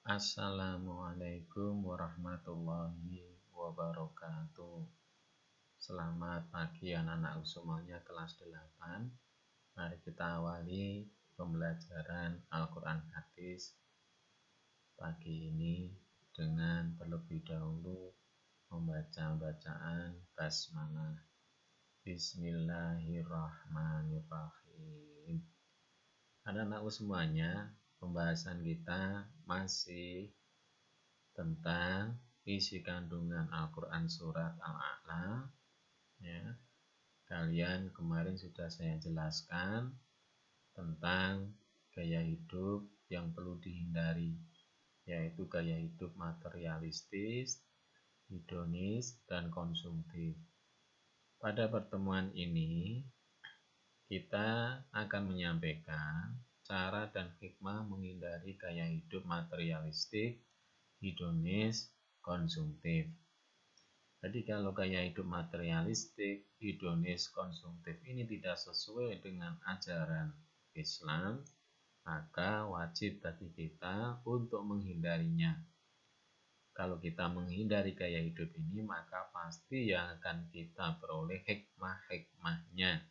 Assalamualaikum warahmatullahi wabarakatuh. Selamat pagi anak-anak semuanya kelas 8. Mari kita awali pembelajaran Al-Quran Hadis pagi ini dengan terlebih dahulu membaca bacaan basmalah. Bismillahirrahmanirrahim. Anak-anak semuanya, pembahasan kita masih tentang isi kandungan Al-Quran Surat Al-A'la. Ya, kalian kemarin sudah saya jelaskan tentang gaya hidup yang perlu dihindari, yaitu gaya hidup materialistis, hedonis, dan konsumtif. Pada pertemuan ini kita akan menyampaikan cara dan hikmah menghindari gaya hidup materialistik, hedonis, konsumtif. Jadi kalau gaya hidup materialistik, hedonis, konsumtif ini tidak sesuai dengan ajaran Islam, maka wajib bagi kita untuk menghindarinya. Kalau kita menghindari gaya hidup ini, maka pasti yang akan kita peroleh hikmah-hikmahnya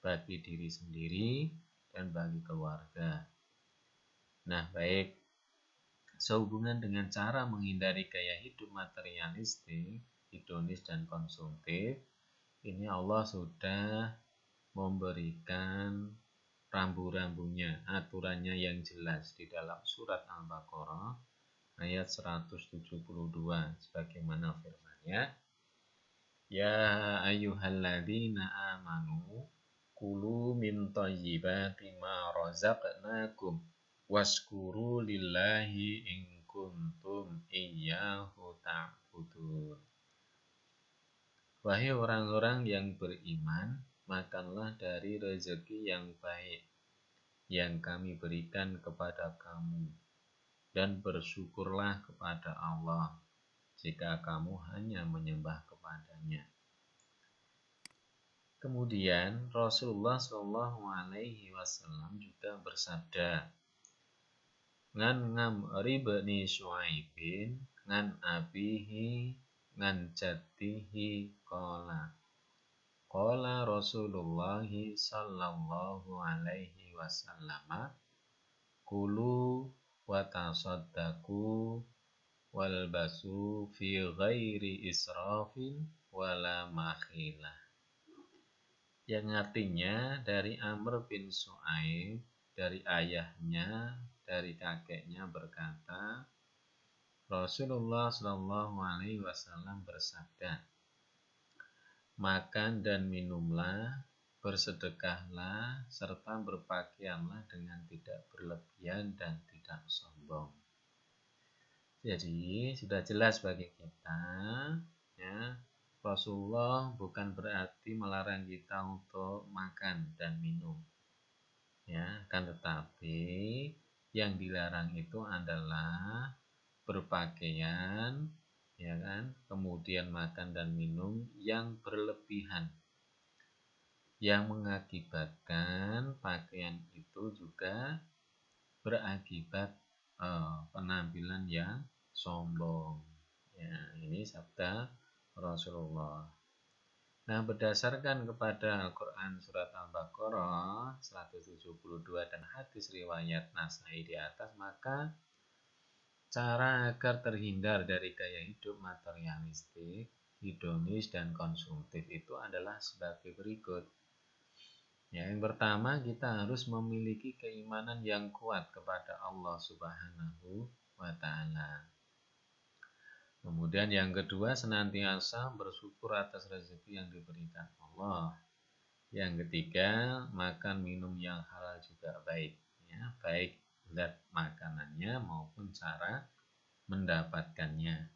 bagi diri sendiri dan bagi keluarga. Nah, baik. Sehubungan dengan cara menghindari gaya hidup materialistik, hedonis, dan konsumtif, ini Allah sudah memberikan rambu-rambunya, aturannya yang jelas di dalam surat Al-Baqarah ayat 172 sebagaimana firman-Nya, Ya ayyuhalladzina amanu kulu min thayyibati ma razaqnakum waskuru lillahi in kuntum iyyahu ta'budun. Wahai orang-orang yang beriman, makanlah dari rezeki yang baik yang kami berikan kepada kamu, dan bersyukurlah kepada Allah jika kamu hanya menyembah kepadanya. Kemudian Rasulullah SAW juga bersabda, ngan ngamri bani Syuaibin ngan abihi ngan jaddihi qala Rasulullah sallallahu alaihi wasallam kulu wa tasaddaqu walbasu fi ghairi israfin wala makhilah, yang artinya dari Amr bin Syuaib, dari ayahnya, dari kakeknya berkata, Rasulullah Shallallahu Alaihi Wasallam bersabda, makan dan minumlah, bersedekahlah, serta berpakaianlah dengan tidak berlebihan dan tidak sombong. Jadi sudah jelas bagi kita, ya, Rasulullah bukan berarti melarang kita untuk makan dan minum, ya, kan, tetapi yang dilarang itu adalah berpakaian, ya kan, kemudian makan dan minum yang berlebihan, yang mengakibatkan pakaian itu juga berakibat penampilan yang sombong. Ya, ini sabda Rasulullah. Nah, berdasarkan kepada Al-Quran Surat Al-Baqarah 172 dan hadis riwayat Nasai di atas, maka cara agar terhindar dari gaya hidup materialistik, hedonis, dan konsumtif itu adalah sebagai berikut. Ya, yang pertama, kita harus memiliki keimanan yang kuat kepada Allah Subhanahu wa Ta'ala. Kemudian yang kedua, senantiasa bersyukur atas rezeki yang diberikan Allah. Yang ketiga, makan minum yang halal juga baik, ya, baik zat makanannya maupun cara mendapatkannya.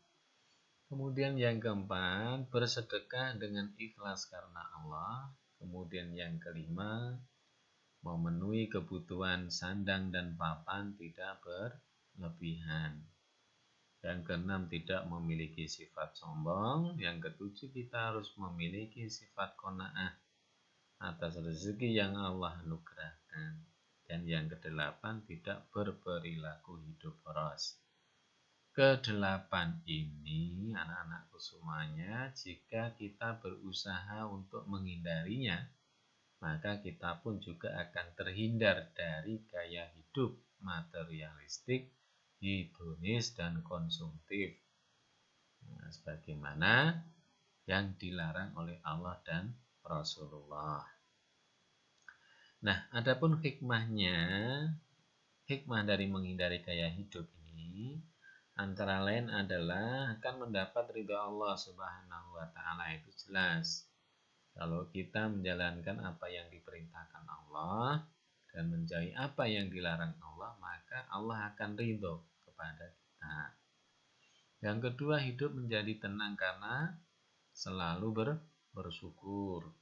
Kemudian yang keempat, bersedekah dengan ikhlas karena Allah. Kemudian yang kelima, memenuhi kebutuhan sandang dan papan tidak berlebihan. Dan keenam, tidak memiliki sifat sombong. Yang ketujuh, kita harus memiliki sifat qanaah atas rezeki yang Allah anugerahkan. Dan yang kedelapan, tidak berperilaku hidup boros. Kedelapan ini, anak-anakku semuanya, jika kita berusaha untuk menghindarinya, maka kita pun juga akan terhindar dari gaya hidup materialistik, hedonis, dan konsumtif. Nah, sebagaimana yang dilarang oleh Allah dan Rasulullah. Nah, adapun hikmah dari menghindari gaya hidup ini antara lain adalah akan mendapat ridha Allah Subhanahu wa taala. Itu jelas. Kalau kita menjalankan apa yang diperintahkan Allah dan menjauhi apa yang dilarang Allah, maka Allah akan ridho kepada kita. Yang kedua, hidup menjadi tenang karena selalu bersyukur.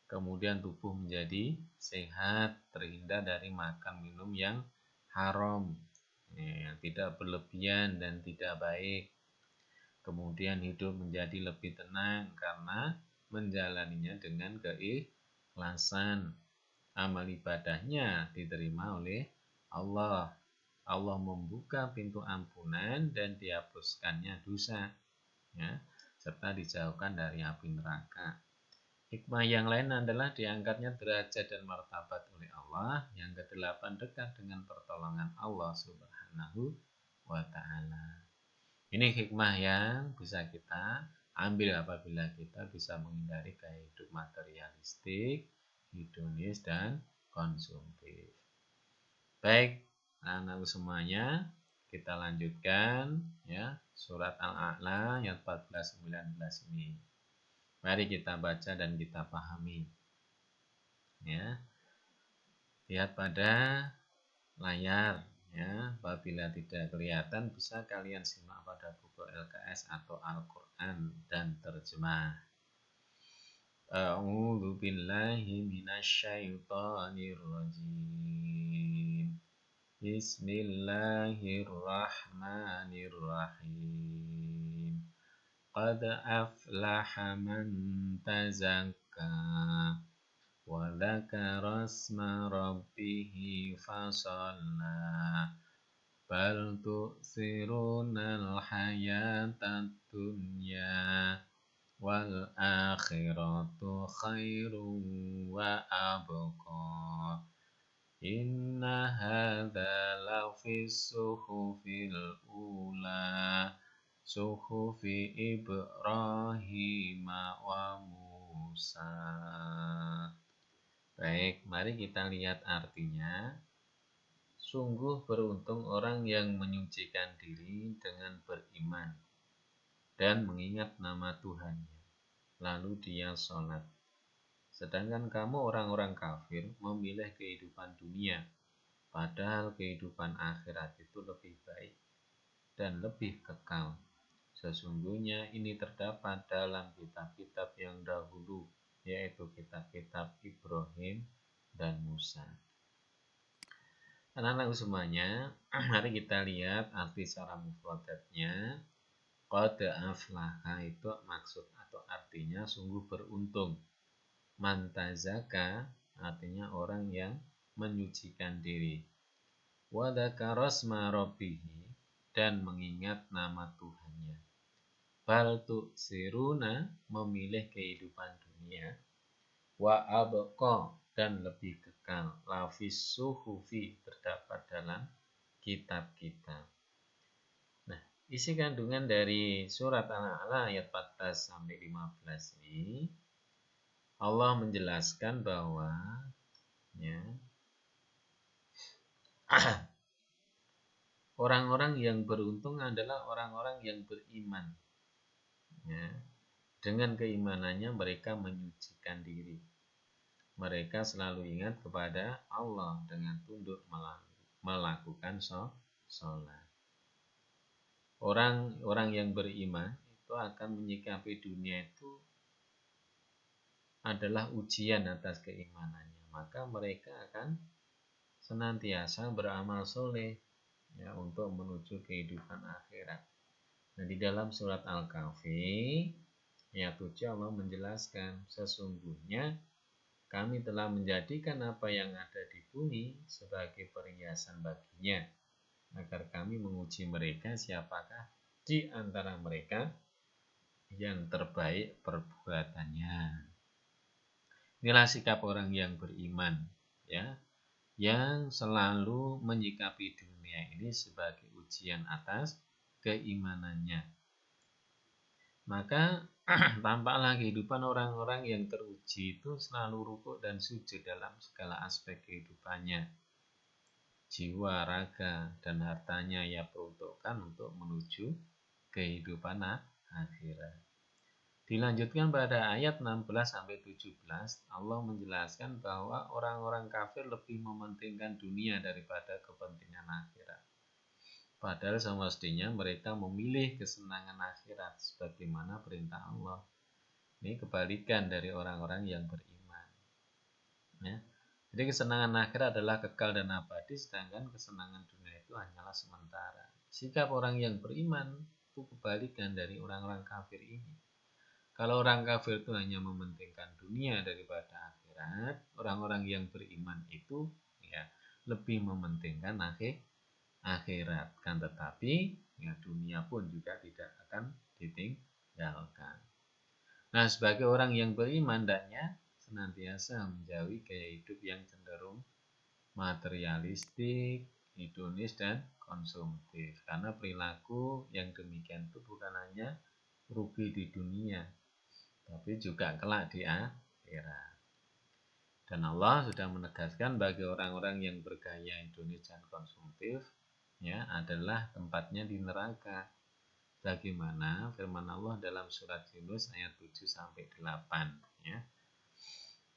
Kemudian tubuh menjadi sehat, terhindar dari makan minum yang haram, yang tidak berlebihan dan tidak baik. Kemudian hidup menjadi lebih tenang karena menjalaninya dengan keikhlasan. Amal ibadahnya diterima oleh Allah. Allah membuka pintu ampunan dan dihapuskannya dosa, ya, serta dijauhkan dari api neraka. Hikmah yang lain adalah diangkatnya derajat dan martabat oleh Allah. Yang kedelapan, dekat dengan pertolongan Allah Subhanahu wa taala. Ini hikmah yang bisa kita ambil apabila kita bisa menghindari gaya hidup materialistik, hedonis, dan konsumtif. Baik, anak-anak semuanya, kita lanjutkan ya surat Al-A'la ayat 14-19 ini. Mari kita baca dan kita pahami. Ya. Lihat pada layar ya, apabila tidak kelihatan bisa kalian simak pada buku LKS atau Al-Qur'an dan terjemah. A'udzu billahi minasyaitonir rajim. Bismillahirrahmanirrahim. Qad aflaha man tazakka wa dzakara asma rabbih fasalla bal tu'thirunal hayatad dunya wal akhiratu khairum wa abqa. Inna hadza lafis suhufil ula suhufi Ibrahim wa Musa. Baik, mari kita lihat artinya. Sungguh beruntung orang yang menyucikan diri dengan beriman dan mengingat nama Tuhannya, lalu dia sholat. Sedangkan kamu orang-orang kafir memilih kehidupan dunia, padahal kehidupan akhirat itu lebih baik dan lebih kekal. Sesungguhnya ini terdapat dalam kitab-kitab yang dahulu, yaitu kitab-kitab Ibrahim dan Musa. Anak-anak semuanya, mari kita lihat arti secara mufradatnya. Qad aflaha itu maksud atau artinya sungguh beruntung. Man tazaka artinya orang yang menyucikan diri. Wa dzakara asma rabbih dan mengingat nama Tuhannya. Bal tu'siruna memilih kehidupan dunia. Wa abqa dan lebih kekal. Lafis suhufi terdapat dalam kitab-kitab. Nah, isi kandungan dari surat Al-A'la ayat 14-15 ini Allah menjelaskan bahwa ya, orang-orang yang beruntung adalah orang-orang yang beriman. Ya, dengan keimanannya mereka menyucikan diri. Mereka selalu ingat kepada Allah dengan tunduk melakukan sholat. Orang yang beriman itu akan menyikapi dunia itu adalah ujian atas keimanannya. Maka mereka akan senantiasa beramal soleh ya, untuk menuju kehidupan akhirat. Nah, di dalam surat Al-Kahfi ayat 7 Allah menjelaskan sesungguhnya kami telah menjadikan apa yang ada di bumi sebagai perhiasan baginya, agar kami menguji mereka siapakah di antara mereka yang terbaik perbuatannya. Inilah sikap orang yang beriman, ya, yang selalu menyikapi dunia ini sebagai ujian atas keimanannya. Maka tampaklah kehidupan orang-orang yang teruji itu selalu rukuk dan sujud dalam segala aspek kehidupannya. Jiwa, raga, dan hartanya ia peruntukkan untuk menuju kehidupan akhirat. Dilanjutkan pada ayat 16-17, Allah menjelaskan bahwa orang-orang kafir lebih mementingkan dunia daripada kepentingan akhirat. Padahal semestinya mereka memilih kesenangan akhirat sebagaimana perintah Allah. Ini kebalikan dari orang-orang yang beriman. Ya. Jadi kesenangan akhirat adalah kekal dan abadi, sedangkan kesenangan dunia itu hanyalah sementara. Sikap orang yang beriman itu kebalikan dari orang-orang kafir ini. Kalau orang kafir itu hanya mementingkan dunia daripada akhirat, orang-orang yang beriman itu ya lebih mementingkan akhirat, kan tetapi ya dunia pun juga tidak akan ditinggalkan. Nah, sebagai orang yang beriman hendaknya senantiasa menjauhi gaya hidup yang cenderung materialistik, hedonis, dan konsumtif. Karena perilaku yang demikian itu bukan hanya rugi di dunia, tapi juga kelak di akhirat. Dan Allah sudah menegaskan bagi orang-orang yang bergaya hedonis dan konsumtif, ya, adalah tempatnya di neraka. Bagaimana firman Allah dalam surat Yunus ayat 7-8, ya.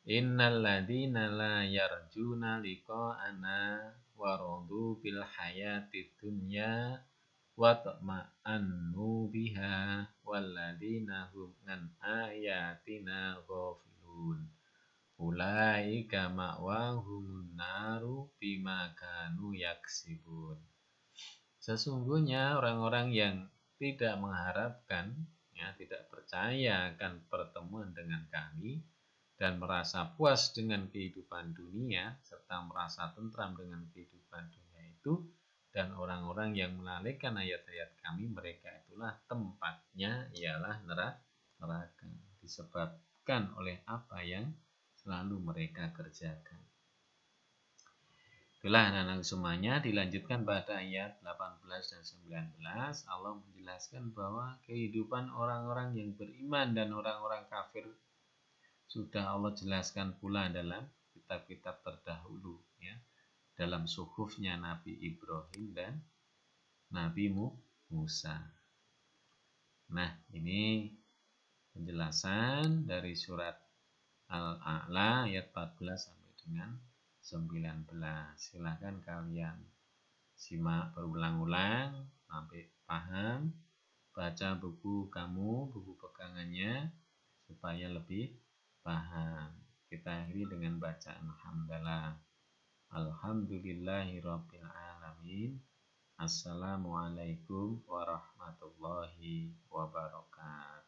Innal ladzina la yarjuna liqa'ana wa radu bil hayatid dunya wa tama'annu biha walladzina hum an ayatina ghafilun ulaika ma'wahumun naru bima kanu yaksibun. Sesungguhnya orang-orang yang tidak mengharapkan, ya, tidak percaya akan pertemuan dengan kami dan merasa puas dengan kehidupan dunia serta merasa tentram dengan kehidupan dunia itu, dan orang-orang yang melalaikan ayat-ayat kami, mereka itulah tempatnya ialah neraka, disebabkan oleh apa yang selalu mereka kerjakan. Itulah anak-anak semuanya. Dilanjutkan pada ayat 18 dan 19, Allah menjelaskan bahwa kehidupan orang-orang yang beriman dan orang-orang kafir sudah Allah jelaskan pula dalam kitab-kitab terdahulu, ya, dalam suhufnya Nabi Ibrahim dan Nabi Musa. Nah, ini penjelasan dari surat Al-A'la ayat 14 sampai dengan 19. Silahkan kalian simak berulang-ulang sampai paham. Baca buku kamu, buku pegangannya, supaya lebih paham. Kita akhiri dengan bacaan hamdalah. Alhamdulillahirabbil alamin. Assalamualaikum warahmatullahi wabarakatuh.